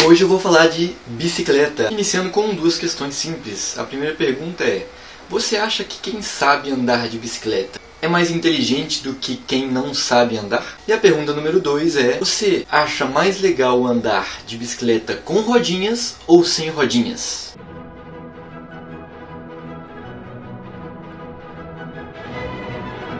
Hoje eu vou falar de bicicleta, iniciando com duas questões simples. A primeira pergunta é: você acha que quem sabe andar de bicicleta é mais inteligente do que quem não sabe andar? E a pergunta número 2 é: você acha mais legal andar de bicicleta com rodinhas ou sem rodinhas?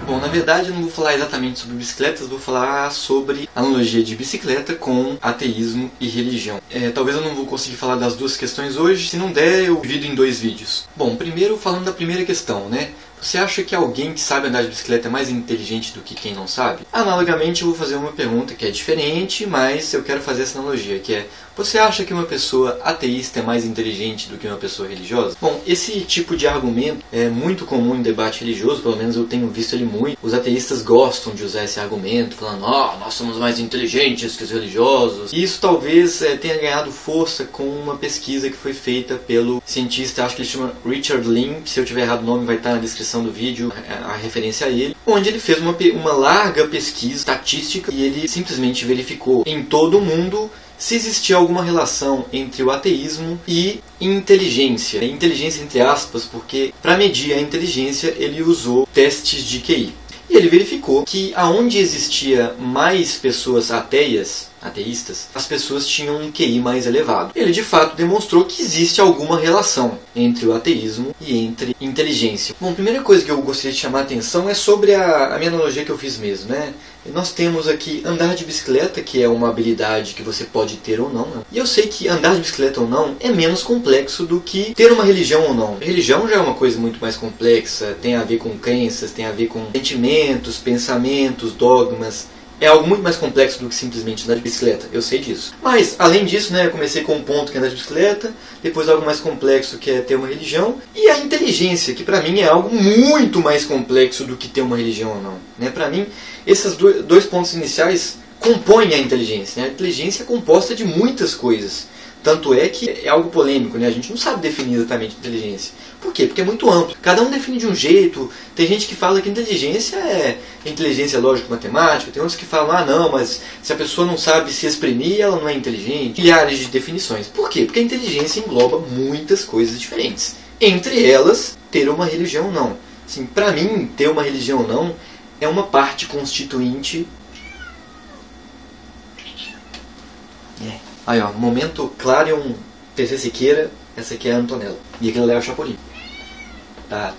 Bom, na verdade eu não vou falar exatamente sobre bicicletas, vou falar sobre analogia de bicicleta com ateísmo e religião. Talvez eu não vou conseguir falar das duas questões hoje, se não der eu divido em 2 vídeos. Bom, primeiro falando da primeira questão, né? Você acha que alguém que sabe andar de bicicleta é mais inteligente do que quem não sabe? Analogamente eu vou fazer uma pergunta que é diferente, mas eu quero fazer essa analogia, que é: você acha que uma pessoa ateísta é mais inteligente do que uma pessoa religiosa? Bom, esse tipo de argumento é muito comum em debate religioso, pelo menos eu tenho visto ele muito. Os ateístas gostam de usar esse argumento, falando: nós somos mais inteligentes que os religiosos. E isso talvez tenha ganhado força com uma pesquisa que foi feita pelo cientista, acho que ele chama Richard Lim, se eu tiver errado o nome vai estar na descrição do vídeo, a referência a ele, onde ele fez uma larga pesquisa estatística e ele simplesmente verificou em todo o mundo se existia alguma relação entre o ateísmo e inteligência. Inteligência entre aspas, porque para medir a inteligência ele usou testes de QI. E ele verificou que aonde existia mais pessoas ateístas, as pessoas tinham um QI mais elevado. Ele de fato demonstrou que existe alguma relação entre o ateísmo e entre inteligência. Bom, a primeira coisa que eu gostaria de chamar a atenção é sobre a minha analogia que eu fiz mesmo, né? Nós temos aqui andar de bicicleta, que é uma habilidade que você pode ter ou não. E eu sei que andar de bicicleta ou não é menos complexo do que ter uma religião ou não. A religião já é uma coisa muito mais complexa, tem a ver com crenças, tem a ver com sentimentos, pensamentos, dogmas. É algo muito mais complexo do que simplesmente andar de bicicleta, eu sei disso. Mas, além disso, né, eu comecei com um ponto que é andar de bicicleta, depois algo mais complexo que é ter uma religião, e a inteligência, que pra mim é algo muito mais complexo do que ter uma religião ou não. Né? Pra mim, esses dois pontos iniciais compõem a inteligência. Né? A inteligência é composta de muitas coisas. Tanto é que é algo polêmico, né? A gente não sabe definir exatamente inteligência. Por quê? Porque é muito amplo. Cada um define de um jeito. Tem gente que fala que inteligência é inteligência lógico-matemática. Tem outros que falam: não, mas se a pessoa não sabe se exprimir, ela não é inteligente. Milhares de definições. Por quê? Porque a inteligência engloba muitas coisas diferentes. Entre elas, ter uma religião ou não. Assim, pra mim, ter uma religião ou não é uma parte constituinte. Aí ó, momento Clarion PC Siqueira, essa aqui é a Antonella. E aquele lá é o Chapolin. Tá.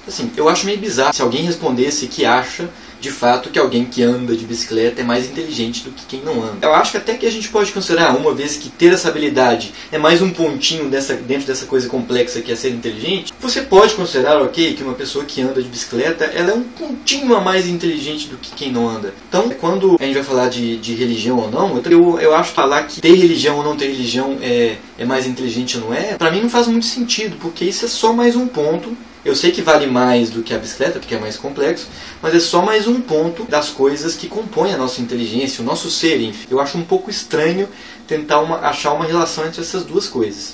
Assim, eu acho meio bizarro se alguém respondesse que acha, de fato, que alguém que anda de bicicleta é mais inteligente do que quem não anda. Eu acho que até que a gente pode considerar, uma vez que ter essa habilidade é mais um pontinho dentro dessa coisa complexa que é ser inteligente, você pode considerar, ok, que uma pessoa que anda de bicicleta, ela é um pontinho a mais inteligente do que quem não anda. Então, quando a gente vai falar de religião ou não, eu acho que falar que ter religião ou não ter religião é mais inteligente ou não é, pra mim não faz muito sentido, porque isso é só mais um ponto. Eu sei que vale mais do que a bicicleta, porque é mais complexo, mas é só mais um ponto das coisas que compõem a nossa inteligência, o nosso ser, enfim. Eu acho um pouco estranho tentar achar uma relação entre essas duas coisas.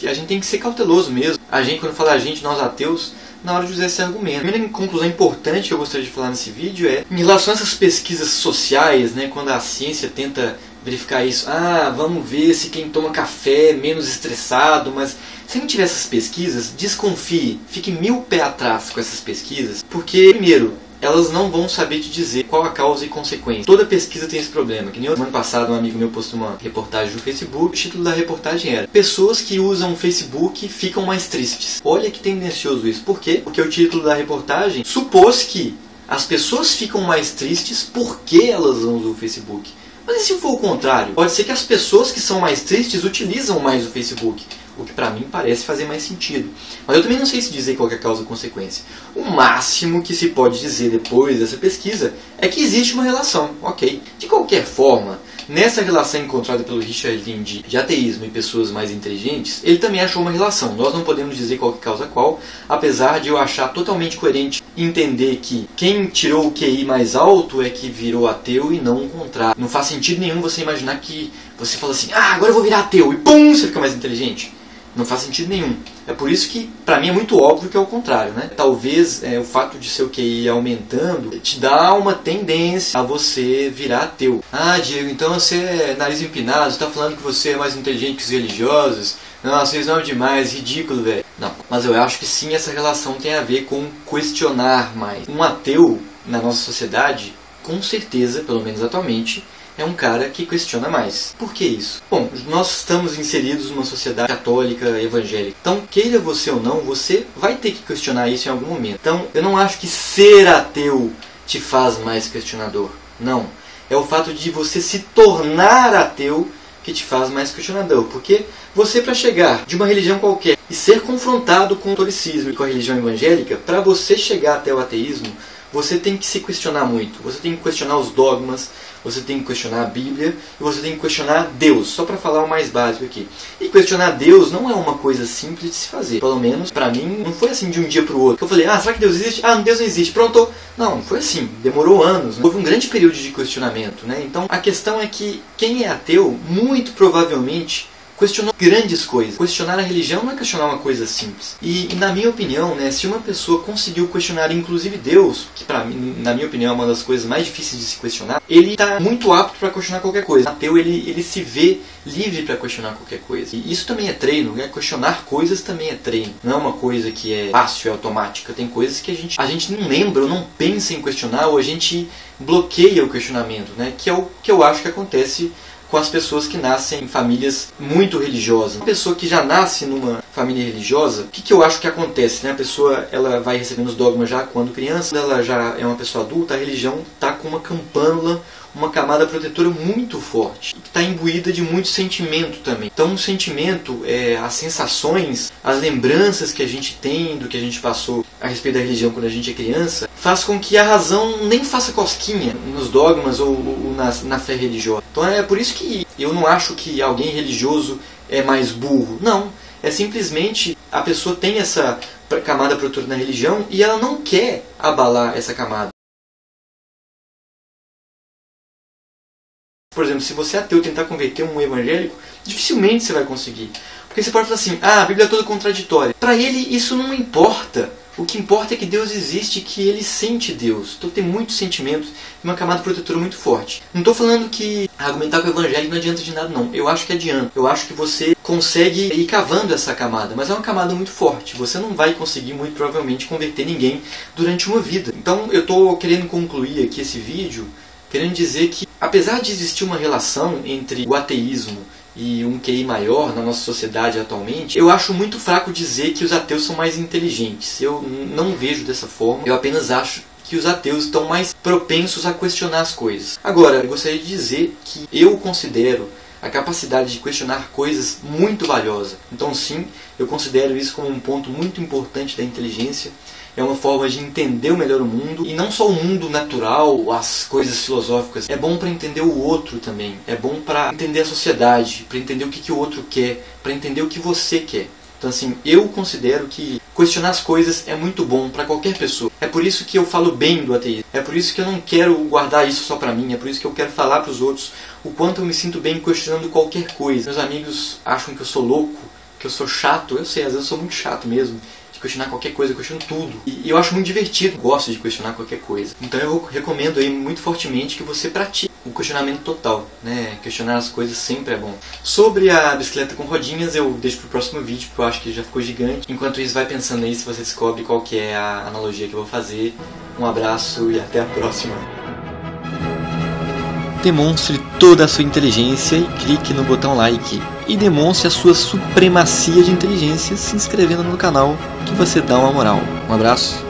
A gente tem que ser cauteloso mesmo. Quando fala nós ateus, na hora de usar esse argumento. A primeira conclusão importante que eu gostaria de falar nesse vídeo é em relação a essas pesquisas sociais, né, quando a ciência tenta verificar isso. Vamos ver se quem toma café é menos estressado, mas se não tiver essas pesquisas, desconfie, fique 1000 pés atrás com essas pesquisas, porque, primeiro, elas não vão saber te dizer qual a causa e consequência. Toda pesquisa tem esse problema. Que nem ano passado um amigo meu postou uma reportagem no Facebook. O título da reportagem era: pessoas que usam o Facebook ficam mais tristes. Olha que tendencioso isso. Por quê? Porque o título da reportagem supôs que as pessoas ficam mais tristes porque elas usam o Facebook. Mas e se for o contrário? Pode ser que as pessoas que são mais tristes utilizam mais o Facebook. O que pra mim parece fazer mais sentido. Mas eu também não sei se dizer qual é a causa e consequência. O máximo que se pode dizer depois dessa pesquisa é que existe uma relação, ok? De qualquer forma, nessa relação encontrada pelo Richard Lim de ateísmo e pessoas mais inteligentes, ele também achou uma relação. Nós não podemos dizer qual que causa qual, apesar de eu achar totalmente coerente entender que quem tirou o QI mais alto é que virou ateu e não o contrário. Não faz sentido nenhum você imaginar que você fala assim: agora eu vou virar ateu, e pum, você fica mais inteligente. Não faz sentido nenhum. É por isso que, pra mim, é muito óbvio que é o contrário, né? Talvez o fato de seu QI aumentando te dá uma tendência a você virar ateu. Ah, Diego, então você é nariz empinado, você tá falando que você é mais inteligente que os religiosos. Nossa, vocês não é demais, ridículo, velho. Não, mas eu acho que sim, essa relação tem a ver com questionar mais. Um ateu, na nossa sociedade, com certeza, pelo menos atualmente, é um cara que questiona mais. Por que isso? Bom, nós estamos inseridos numa sociedade católica, evangélica. Então, queira você ou não, você vai ter que questionar isso em algum momento. Então, eu não acho que ser ateu te faz mais questionador. Não. É o fato de você se tornar ateu que te faz mais questionador. Porque você, para chegar de uma religião qualquer e ser confrontado com o catolicismo e com a religião evangélica, para você chegar até o ateísmo, você tem que se questionar muito. Você tem que questionar os dogmas, você tem que questionar a Bíblia e você tem que questionar Deus, só para falar o mais básico aqui. E questionar Deus não é uma coisa simples de se fazer. Pelo menos, para mim, não foi assim de um dia para o outro. Eu falei, será que Deus existe? Deus não existe. Pronto. Não foi assim. Demorou anos. Né? Houve um grande período de questionamento. Né? Então, a questão é que quem é ateu, muito provavelmente, questionou grandes coisas. Questionar a religião não é questionar uma coisa simples. E na minha opinião, né, se uma pessoa conseguiu questionar inclusive Deus, que pra mim, na minha opinião, é uma das coisas mais difíceis de se questionar, ele está muito apto para questionar qualquer coisa. O ateu, ele se vê livre para questionar qualquer coisa. E isso também é treino, né? Questionar coisas também é treino. Não é uma coisa que é fácil, é automática. Tem coisas que a gente não lembra, ou não pensa em questionar, ou a gente bloqueia o questionamento, né? Que é o que eu acho que acontece com as pessoas que nascem em famílias muito religiosas. Uma pessoa que já nasce numa família religiosa, o que eu acho que acontece? Né? A pessoa ela vai recebendo os dogmas já quando criança, ela já é uma pessoa adulta, a religião está com uma campânula, uma camada protetora muito forte, que está imbuída de muito sentimento também. Então o sentimento, as sensações, as lembranças que a gente tem do que a gente passou a respeito da religião quando a gente é criança, faz com que a razão nem faça cosquinha nos dogmas ou na fé religiosa. Então é por isso que eu não acho que alguém religioso é mais burro. Não, é simplesmente a pessoa tem essa camada protetora na religião e ela não quer abalar essa camada. Por exemplo, se você é ateu tentar converter um evangélico, dificilmente você vai conseguir. Porque você pode falar assim, a Bíblia é toda contraditória. Para ele isso não importa. O que importa é que Deus existe, que ele sente Deus. Então tem muitos sentimentos e uma camada protetora muito forte. Não estou falando que argumentar com o evangelho não adianta de nada, não. Eu acho que adianta. Eu acho que você consegue ir cavando essa camada, mas é uma camada muito forte. Você não vai conseguir, muito provavelmente, converter ninguém durante uma vida. Então eu estou querendo concluir aqui esse vídeo querendo dizer que, apesar de existir uma relação entre o ateísmo e um QI maior na nossa sociedade atualmente, eu acho muito fraco dizer que os ateus são mais inteligentes. Eu não vejo dessa forma, eu apenas acho que os ateus estão mais propensos a questionar as coisas. Agora, eu gostaria de dizer que eu considero a capacidade de questionar coisas muito valiosa. Então sim, eu considero isso como um ponto muito importante da inteligência. É uma forma de entender melhor o mundo, e não só o mundo natural, as coisas filosóficas. É bom para entender o outro também. É bom para entender a sociedade, para entender o que o outro quer, para entender o que você quer. Então assim, eu considero que questionar as coisas é muito bom para qualquer pessoa. É por isso que eu falo bem do ateísmo. É por isso que eu não quero guardar isso só para mim. É por isso que eu quero falar para os outros o quanto eu me sinto bem questionando qualquer coisa. Meus amigos acham que eu sou louco, que eu sou chato. Eu sei, às vezes eu sou muito chato mesmo. Questionar qualquer coisa, eu questiono tudo. E eu acho muito divertido, gosto de questionar qualquer coisa. Então eu recomendo aí muito fortemente que você pratique o questionamento total, né? Questionar as coisas sempre é bom. Sobre a bicicleta com rodinhas eu deixo pro próximo vídeo, porque eu acho que já ficou gigante. Enquanto isso, vai pensando aí se você descobre qual que é a analogia que eu vou fazer. Um abraço e até a próxima. Demonstre toda a sua inteligência e clique no botão like. E demonstre a sua supremacia de inteligência se inscrevendo no canal, que você dá uma moral. Um abraço.